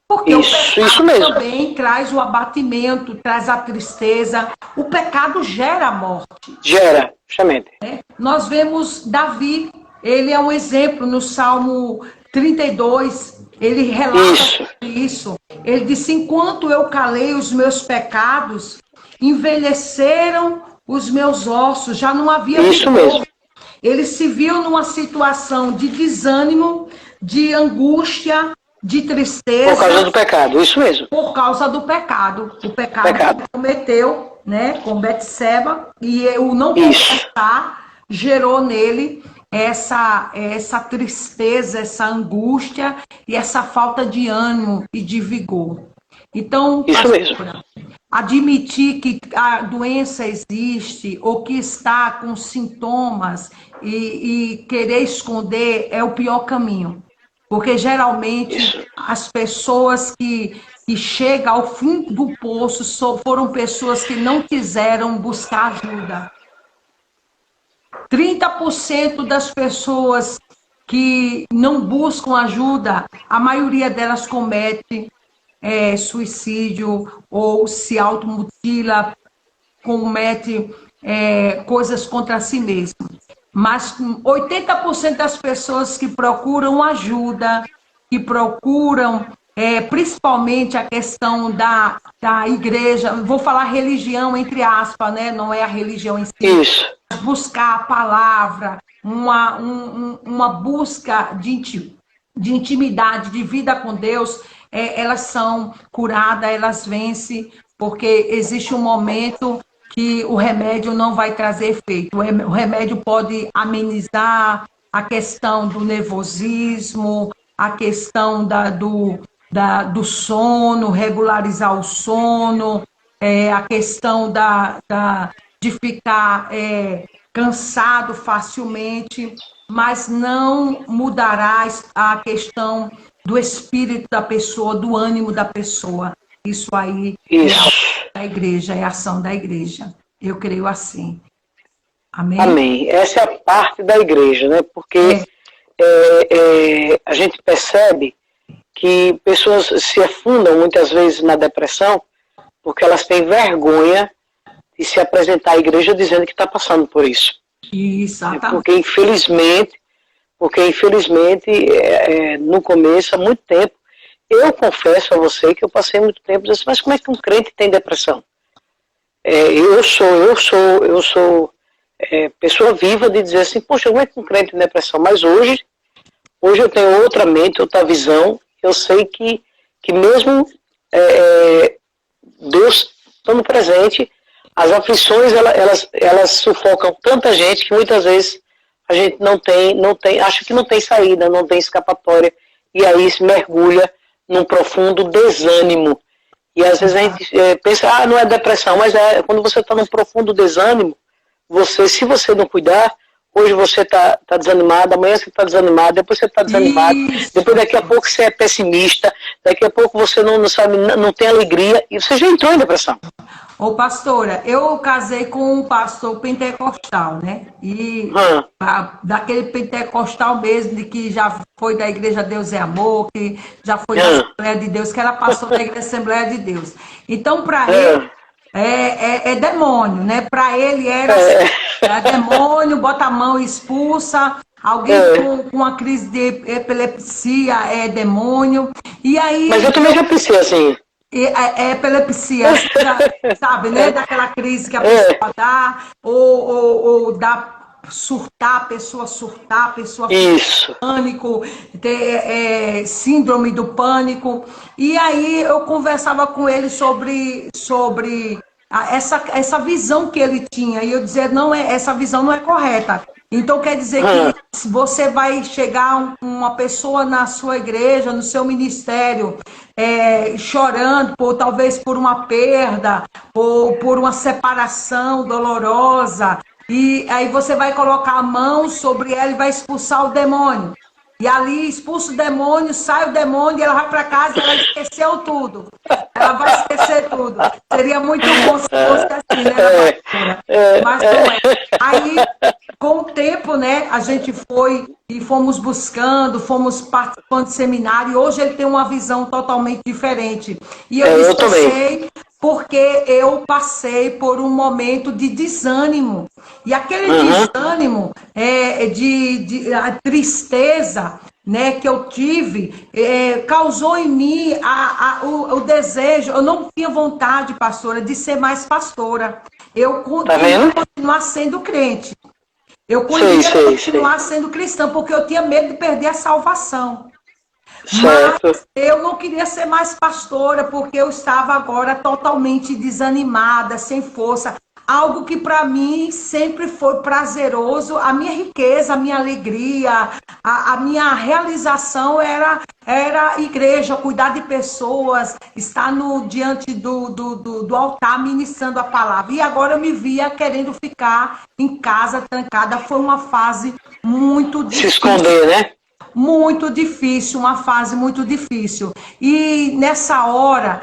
Porque o pecado também traz o abatimento, traz a tristeza. O pecado gera a morte. Gera, justamente. Nós vemos Davi, ele é um exemplo no Salmo 32, ele relata isso. Ele disse, enquanto eu calei os meus pecados, envelheceram os meus ossos, já não havia isso mesmo. Ele se viu numa situação de desânimo, de angústia, de tristeza. Por causa do pecado, isso mesmo. Por causa do pecado. O pecado que ele cometeu, né, com Betseba, e o não confessar gerou nele essa tristeza, essa angústia e essa falta de ânimo e de vigor. Então, admitir que a doença existe ou que está com sintomas e querer esconder é o pior caminho. Porque geralmente as pessoas que chegam ao fim do poço foram pessoas que não quiseram buscar ajuda. 30% das pessoas que não buscam ajuda, a maioria delas comete suicídio ou se automutila, comete coisas contra si mesmo. Mas 80% das pessoas que procuram ajuda, que procuram principalmente a questão da igreja, vou falar religião entre aspas, né? Não é a religião em si. Isso. Buscar a palavra, uma busca de intimidade, de vida com Deus, elas são curadas, elas vencem, porque existe um momento que o remédio não vai trazer efeito. O remédio pode amenizar a questão do nervosismo, a questão do sono, regularizar o sono, a questão de ficar cansado facilmente, mas não mudará a questão do espírito da pessoa, do ânimo da pessoa. Isso aí é a igreja, é a ação da igreja. Eu creio assim. Amém? Amém. Essa é a parte da igreja, né? Porque a gente percebe que pessoas se afundam muitas vezes na depressão porque elas têm vergonha de se apresentar à igreja dizendo que está passando por isso. Exatamente. Porque infelizmente, no começo, há muito tempo, eu confesso a você que eu passei muito tempo dizendo, mas como é que um crente tem depressão? Eu sou pessoa viva de dizer assim, poxa, como é que um crente tem depressão? Mas hoje eu tenho outra mente, outra visão. Eu sei que mesmo Deus estando presente, as aflições elas sufocam tanta gente que muitas vezes a gente não tem, acha que não tem saída, não tem escapatória, e aí se mergulha num profundo desânimo. E às vezes a gente pensa, não é depressão, mas quando você está num profundo desânimo, se você não cuidar, hoje você está desanimado, amanhã você está desanimado, depois você está desanimado, depois daqui a pouco você é pessimista, daqui a pouco você não sabe, não tem alegria, e você já entrou em depressão. Ô, pastora, eu casei com um pastor pentecostal, né? E daquele pentecostal mesmo, de que já foi da Igreja Deus é Amor, que já foi da Assembleia de Deus, que era pastor da Igreja Assembleia de Deus. Então, para ele, é demônio, né? Para ele era demônio, bota a mão e expulsa. Alguém com uma crise de epilepsia é demônio. E aí, mas eu também já pensei assim. Epilepsia, sabe, né? Daquela crise que a pessoa dá, ou dá a pessoa surtar, a pessoa fica pânico, ter síndrome do pânico. E aí eu conversava com ele sobre essa visão que ele tinha, e eu dizia, essa visão não é correta. Então quer dizer que você vai chegar uma pessoa na sua igreja, no seu ministério, chorando, talvez por uma perda, ou por uma separação dolorosa, e aí você vai colocar a mão sobre ela e vai expulsar o demônio. E ali expulsa o demônio, sai o demônio, e ela vai para casa e ela esqueceu tudo. Ela vai esquecer tudo. Seria muito bom se fosse assim, né? Mas não é. Aí, com o tempo, né, a gente foi e fomos buscando, fomos participando de seminário, e hoje ele tem uma visão totalmente diferente. E eu sei porque eu passei por um momento de desânimo. E aquele desânimo, de tristeza, né, que eu tive, causou em mim o desejo. Eu não tinha vontade, pastora, de ser mais pastora. Eu queria continuar sendo crente. Eu queria continuar sendo cristã, porque eu tinha medo de perder a salvação. Mas eu não queria ser mais pastora, porque eu estava agora totalmente desanimada, sem força. Algo que para mim sempre foi prazeroso, a minha riqueza, a minha alegria, a minha realização era a igreja, cuidar de pessoas, estar diante do altar ministrando a palavra. E agora eu me via querendo ficar em casa, trancada. Foi uma fase muito difícil. Se esconder, né? Muito difícil, uma fase muito difícil. E nessa hora,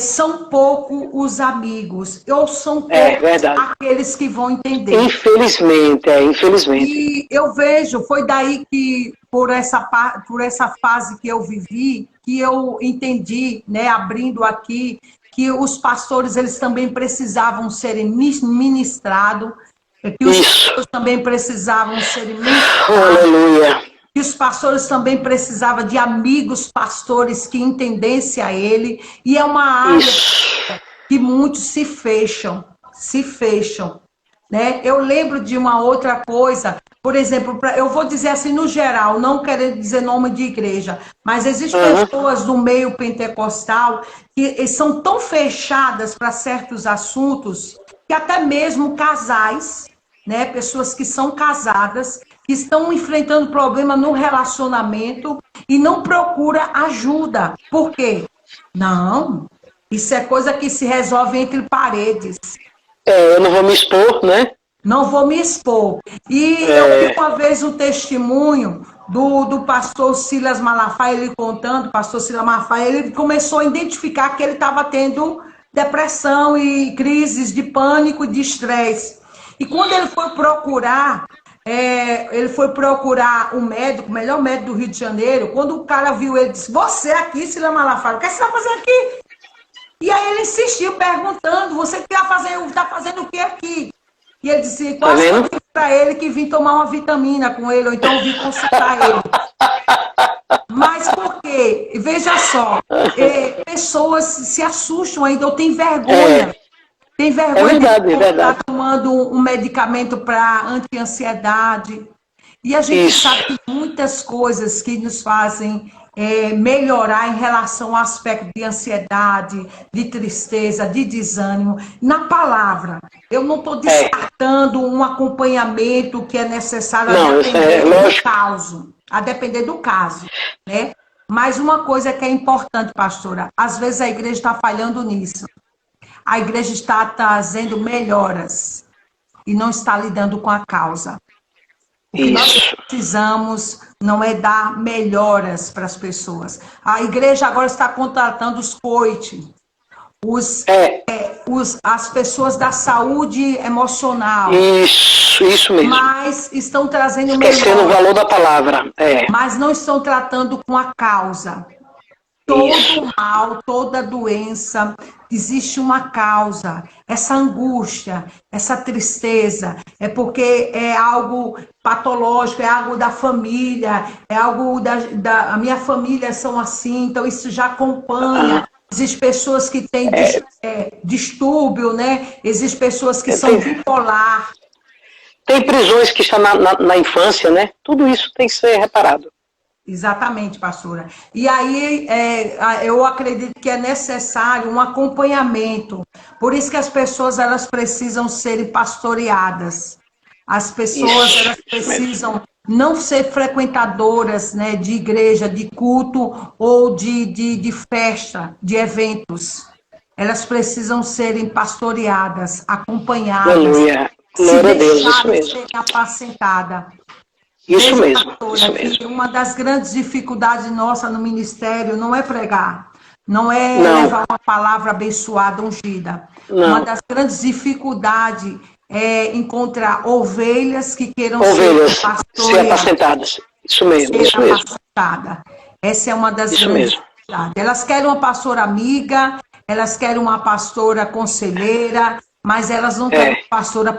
são pouco os amigos, ou são poucos aqueles que vão entender. Infelizmente. E eu vejo, foi daí que, por essa fase que eu vivi, que eu entendi, né, abrindo aqui, que os pastores, eles também precisavam serem ministrados, que os pastores também precisavam serem ministrados. Aleluia. Que os pastores também precisavam de amigos pastores que entendessem a ele. E é uma área que muitos se fecham. Né? Eu lembro de uma outra coisa, por exemplo, eu vou dizer assim no geral, não querendo dizer nome de igreja, mas existem pessoas do meio pentecostal que são tão fechadas para certos assuntos que até mesmo casais, né, pessoas que são casadas, que estão enfrentando problema no relacionamento e não procura ajuda. Por quê? Não, isso é coisa que se resolve entre paredes. Eu não vou me expor, né? Não vou me expor. E eu vi uma vez um testemunho do pastor Silas Malafaia, ele contando, pastor Silas Malafaia, ele começou a identificar que ele estava tendo depressão e crises de pânico e de estresse. E quando ele foi procurar um médico, o melhor médico do Rio de Janeiro, quando o cara viu ele, disse, você aqui, Silas Malafaia, o que você está fazendo aqui? E aí ele insistiu perguntando, você está fazendo o que aqui? E ele disse, quase eu disse para ele que vim tomar uma vitamina com ele, ou então vim consultar ele. Mas por quê? Veja só, pessoas se assustam ainda, ou têm vergonha. Tem vergonha de estar tomando um medicamento para anti-ansiedade. E a gente sabe que muitas coisas que nos fazem melhorar em relação ao aspecto de ansiedade, de tristeza, de desânimo. Na palavra, eu não estou descartando um acompanhamento que é necessário a depender do caso, né? Mas uma coisa que é importante, pastora, às vezes a igreja está falhando nisso. A igreja está trazendo melhoras e não está lidando com a causa. O que nós precisamos não é dar melhoras para as pessoas. A igreja agora está contratando os coaches, as pessoas da saúde emocional. Isso mesmo. Mas estão trazendo esquecendo o valor da palavra. Mas não estão tratando com a causa. Todo mal, toda doença, existe uma causa. Essa angústia, essa tristeza, é porque é algo patológico, é algo da família, é algo a minha família são assim, então isso já acompanha. Existem pessoas que têm distúrbio, né? Existem pessoas que são bipolar. Tem prisões que estão na infância, né? Tudo isso tem que ser reparado. Exatamente, pastora. E aí, eu acredito que é necessário um acompanhamento. Por isso que as pessoas, elas precisam serem pastoreadas. As pessoas, elas precisam não ser frequentadoras, né, de igreja, de culto ou de festa, de eventos. Elas precisam serem pastoreadas, acompanhadas. Aleluia. Glória a Deus, isso mesmo. Serem apacentadas. Isso mesmo. Uma das grandes dificuldades nossa no ministério não é pregar, não é levar uma palavra abençoada, ungida. Não. Uma das grandes dificuldades é encontrar ovelhas que queiram ser apacentadas. Isso mesmo, isso mesmo. Essa é uma das grandes dificuldades. Elas querem uma pastora amiga, elas querem uma pastora conselheira, mas elas não querem pastora,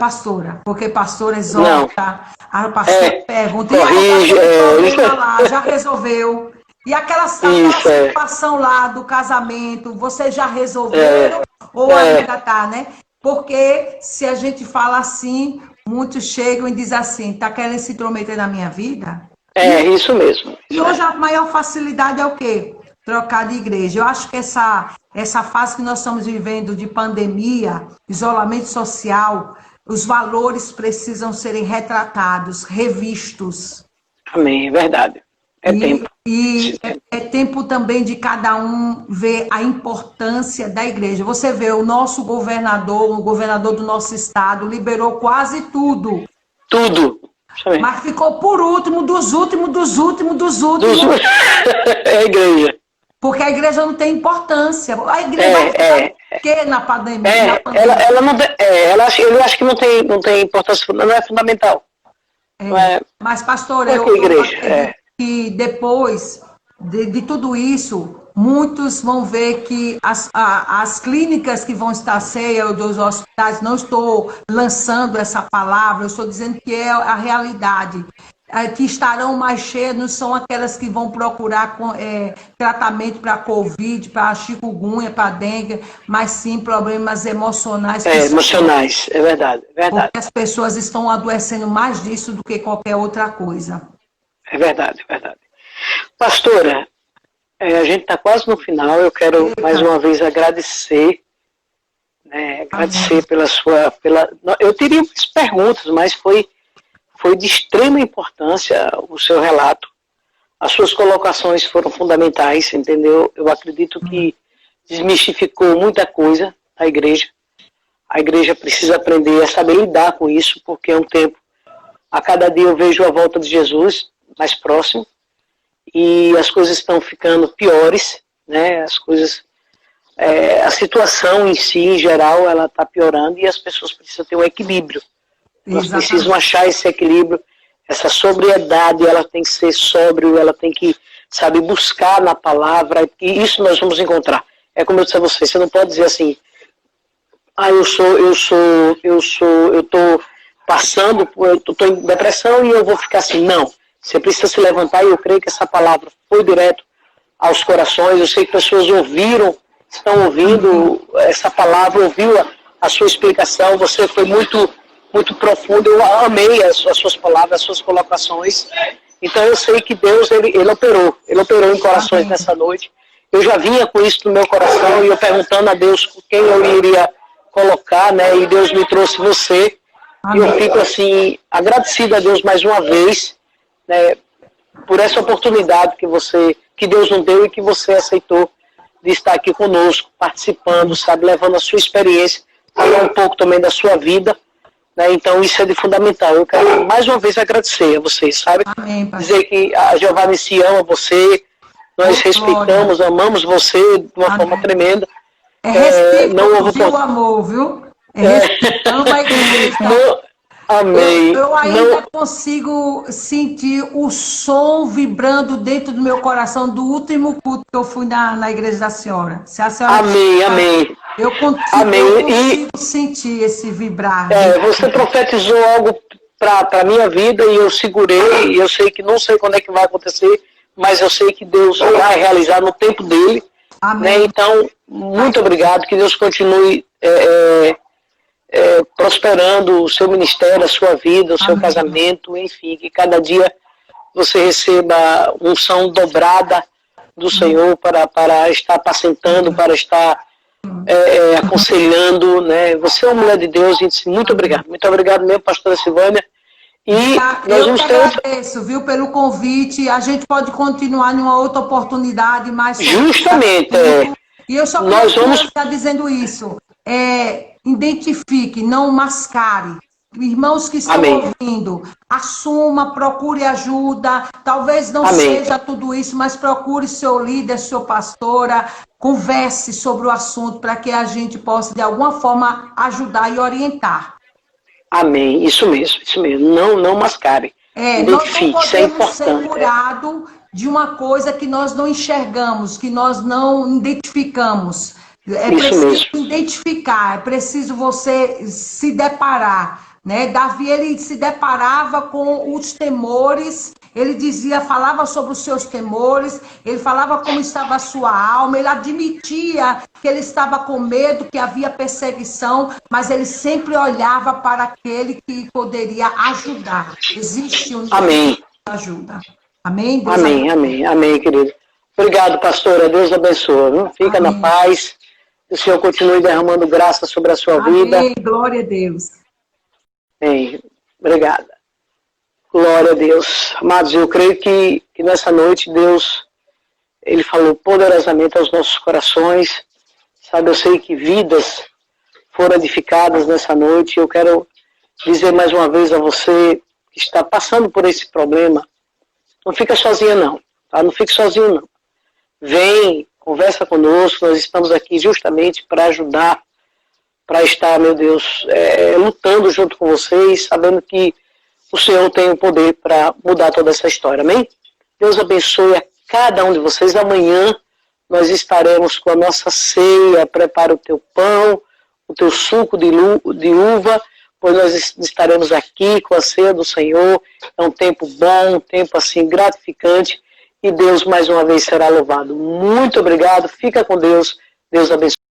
porque pastora exorta, a pastora pergunta, corrige, lá, já resolveu? E aquela situação lá do casamento, vocês já resolveram? Ou ainda tá, né? Porque se a gente fala assim, muitos chegam e dizem assim, tá querendo se intrometer na minha vida? Isso mesmo. E hoje a maior facilidade é o quê? Trocar de igreja. Eu acho que essa fase que nós estamos vivendo de pandemia, isolamento social, os valores precisam serem retratados, revistos. Amém, é verdade. Tempo. E é tempo também de cada um ver a importância da igreja. Você vê, o nosso governador, o governador do nosso estado, liberou quase tudo. Tudo. Mas ficou por último, dos últimos. É a igreja. Porque a igreja não tem importância. A igreja vai fazer o quê na pandemia? Ela não, eu acho que não tem importância, não é fundamental. Mas, pastor, eu acredito que depois de tudo isso, muitos vão ver que as clínicas que vão estar cheias dos hospitais, não estou lançando essa palavra, eu estou dizendo que é a realidade. Que estarão mais cheias não são aquelas que vão procurar tratamento para Covid, para chikungunya, para dengue, mas sim problemas emocionais. Emocionais, é verdade. Porque as pessoas estão adoecendo mais disso do que qualquer outra coisa. É verdade. Pastora, a gente está quase no final, eu quero mais uma vez agradecer, agradecer pela sua... Eu teria muitas perguntas, mas foi de extrema importância o seu relato. As suas colocações foram fundamentais, entendeu? Eu acredito que desmistificou muita coisa a igreja. A igreja precisa aprender a saber lidar com isso, porque é um tempo... A cada dia eu vejo a volta de Jesus mais próximo, e as coisas estão ficando piores, né? As coisas... a situação em si, em geral, ela está piorando, e as pessoas precisam ter um equilíbrio. Nós precisamos achar esse equilíbrio, essa sobriedade, ela tem que ser sóbrio, ela tem que, sabe, buscar na palavra, e isso nós vamos encontrar. É como eu disse a você não pode dizer assim, eu estou passando, eu estou em depressão e eu vou ficar assim. Não, você precisa se levantar, e eu creio que essa palavra foi direto aos corações. Eu sei que pessoas estão ouvindo essa palavra, ouviu a sua explicação, você foi muito profundo, eu amei as suas palavras, as suas colocações. Então eu sei que Deus, ele operou em corações nessa noite. Eu já vinha com isso no meu coração, e eu perguntando a Deus quem eu iria colocar, né? E Deus me trouxe você. E eu fico assim, agradecido a Deus mais uma vez, né? Por essa oportunidade que Deus nos deu, e que você aceitou de estar aqui conosco, participando, sabe, levando a sua experiência, falar um pouco também da sua vida. Então isso é de fundamental. Eu quero mais uma vez agradecer a vocês, sabe? Amém, dizer que a Giovanice ama você, nós respeitamos, amamos você de uma forma tremenda. Recíproco o amor, viu? Respeitamos a igreja. Amém. Eu ainda consigo sentir o som vibrando dentro do meu coração do último culto que eu fui na igreja da senhora. Se a senhora amém. Eu consigo sentir esse vibrar. Você profetizou algo para a minha vida, e eu segurei, e eu sei que não sei quando é que vai acontecer, mas eu sei que Deus vai realizar no tempo dele. Amém. Né? Então, muito obrigado, que Deus continue prosperando o seu ministério, a sua vida, o seu casamento, enfim, que cada dia você receba unção dobrada do Senhor para estar apacentando, para estar aconselhando, né? Você é uma mulher de Deus, gente. Muito obrigado mesmo, pastora Silvânia. E nós vamos ter agradeço, viu, pelo convite. A gente pode continuar em uma outra oportunidade, mas justamente. E eu só queria estar dizendo isso. Identifique, não mascare. Irmãos que estão ouvindo, assuma, procure ajuda. Talvez não seja tudo isso, mas procure seu líder, sua pastora, converse sobre o assunto para que a gente possa, de alguma forma, ajudar e orientar. Amém, isso mesmo. Não mascare. Identifique, isso é importante. Nós não podemos ser curados de uma coisa que nós não enxergamos, que nós não identificamos. Preciso identificar, é preciso você se deparar, né? Davi, ele se deparava com os temores, ele falava sobre os seus temores, ele falava como estava a sua alma, ele admitia que ele estava com medo, que havia perseguição, mas ele sempre olhava para aquele que poderia ajudar. Existe um ajuda. Amém? Amém, querido. Obrigado, pastora. Deus abençoe. Viu? Fica na paz. Que o Senhor continue derramando graça sobre a sua vida. Amém. Glória a Deus. Amém. Obrigada. Glória a Deus. Amados, eu creio que nessa noite Deus, Ele falou poderosamente aos nossos corações. Sabe, eu sei que vidas foram edificadas nessa noite. Eu quero dizer mais uma vez a você que está passando por esse problema, não fica sozinha não, tá? Não fique sozinho não. Vem, conversa conosco, nós estamos aqui justamente para ajudar, para estar, meu Deus, lutando junto com vocês, sabendo que o Senhor tem o poder para mudar toda essa história, amém? Deus abençoe a cada um de vocês. Amanhã nós estaremos com a nossa ceia. Prepara o teu pão, o teu suco de uva, pois nós estaremos aqui com a ceia do Senhor. É um tempo bom, um tempo assim gratificante, e Deus mais uma vez será louvado. Muito obrigado, fica com Deus, Deus abençoe.